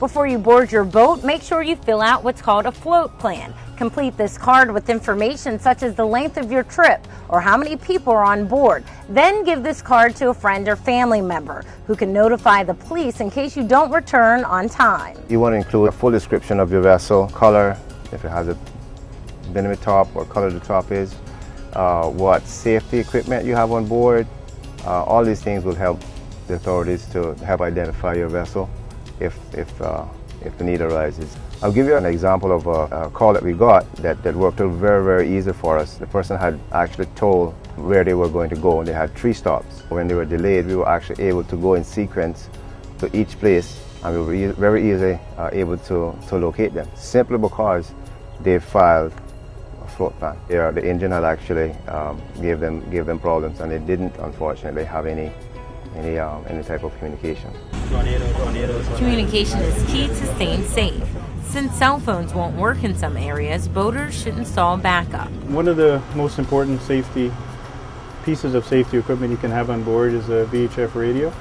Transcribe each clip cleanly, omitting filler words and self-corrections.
Before you board your boat, make sure you fill out what's called a float plan. Complete this card with information such as the length of your trip or how many people are on board. Then give this card to a friend or family member who can notify the police in case you don't return on time. You want to include a full description of your vessel, color, if it has a dynamic top, what color the top is, what safety equipment you have on board. All these things will help the authorities to help identify your vessel if the need arises. I'll give you an example of a call that we got that worked out very easy for us. The person had actually told where they were going to go, and they had 3 stops. When they were delayed, we were actually able to go in sequence to each place, and we were very easily able to locate them, simply because they filed a float plan. The engine had actually gave them problems, and they didn't, unfortunately, have any type of communication. Communication is key to staying safe. Since cell phones won't work in some areas, boaters should install backup. One of the most important pieces of safety equipment you can have on board is a VHF radio,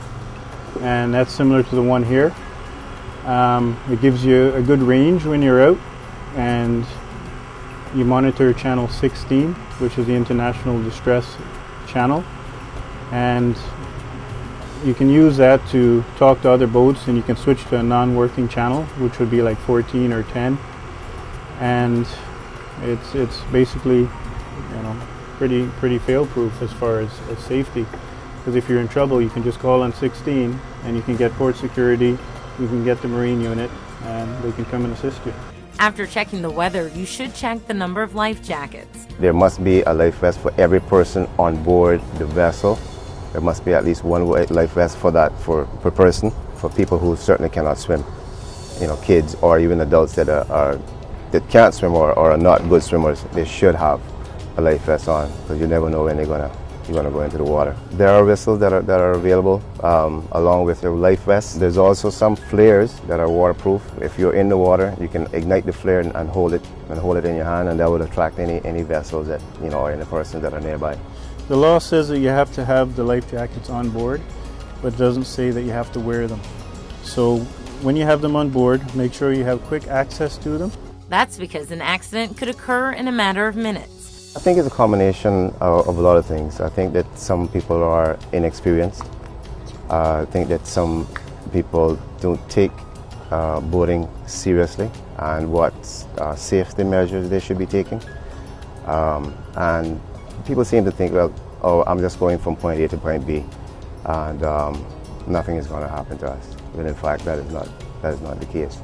and that's similar to the one here. It gives you a good range when you're out, and you monitor channel 16, which is the international distress channel, and you can use that to talk to other boats, and you can switch to a non-working channel, which would be like 14 or 10, and it's basically, pretty fail-proof as far as safety, because if you're in trouble, you can just call on 16 and you can get port security, you can get the marine unit, and they can come and assist you. After checking the weather, you should check the number of life jackets. There must be a life vest for every person on board the vessel. There must be at least one life vest per person, for people who certainly cannot swim. Kids or even adults that can't swim or are not good swimmers, they should have a life vest on, because you never know when you're gonna go into the water. There are whistles that are available along with your life vest. There's also some flares that are waterproof. If you're in the water, you can ignite the flare and hold it in your hand, and that would attract any vessels that or any persons that are nearby. The law says that you have to have the life jackets on board, but it doesn't say that you have to wear them. So when you have them on board, make sure you have quick access to them. That's because an accident could occur in a matter of minutes. I think it's a combination of a lot of things. I think that some people are inexperienced. I think that some people don't take boating seriously and what safety measures they should be taking. And people seem to think, well, I'm just going from point A to point B, and nothing is going to happen to us. But in fact, that is not the case.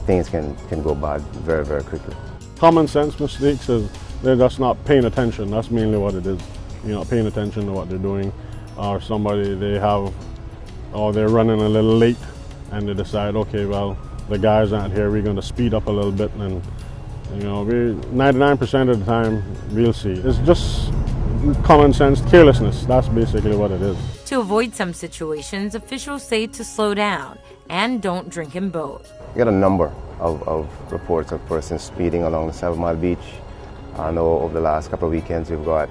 Things can go bad very quickly. Common sense mistakes is they're just not paying attention. That's mainly what it is. You're not paying attention to what they're doing, or they're running a little late, and they decide, okay, well, the guys aren't here, we're going to speed up a little bit, and 99% of the time we'll see. It's just common sense carelessness. That's basically what it is. To avoid some situations, officials say to slow down and don't drink and boat. We got a number of reports of persons speeding along the 7 Mile Beach. I know over the last couple of weekends we've got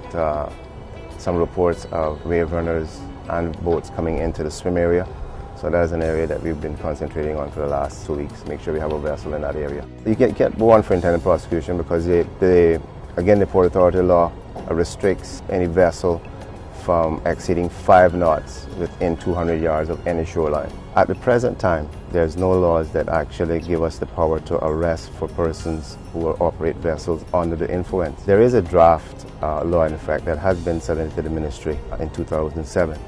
some reports of wave runners and boats coming into the swim area. So that is an area that we've been concentrating on for the last 2 weeks. Make sure we have a vessel in that area. You can't go on for intended prosecution, because the Port Authority law restricts any vessel from exceeding 5 knots within 200 yards of any shoreline. At the present time, there's no laws that actually give us the power to arrest for persons who will operate vessels under the influence. There is a draft law in effect that has been submitted to the ministry in 2007.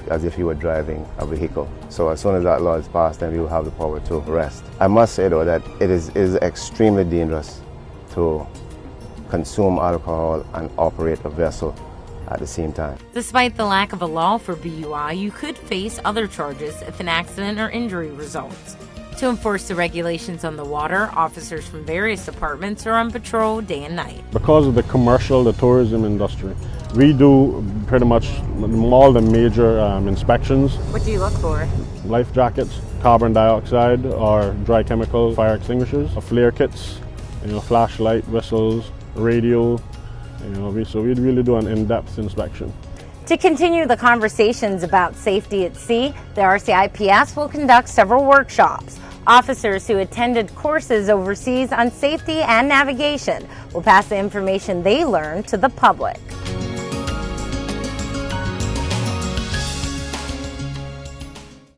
As if you were driving a vehicle. So as soon as that law is passed, then we will have the power to arrest. I must say though that it is extremely dangerous to consume alcohol and operate a vessel at the same time. Despite the lack of a law for BUI, you could face other charges if an accident or injury results. To enforce the regulations on the water, officers from various departments are on patrol day and night. Because of the tourism industry, we do pretty much all the major inspections. What do you look for? Life jackets, carbon dioxide or dry chemical fire extinguishers, flare kits, flashlight, whistles, radio. So we really do an in-depth inspection. To continue the conversations about safety at sea, the RCIPS will conduct several workshops. Officers who attended courses overseas on safety and navigation will pass the information they learned to the public.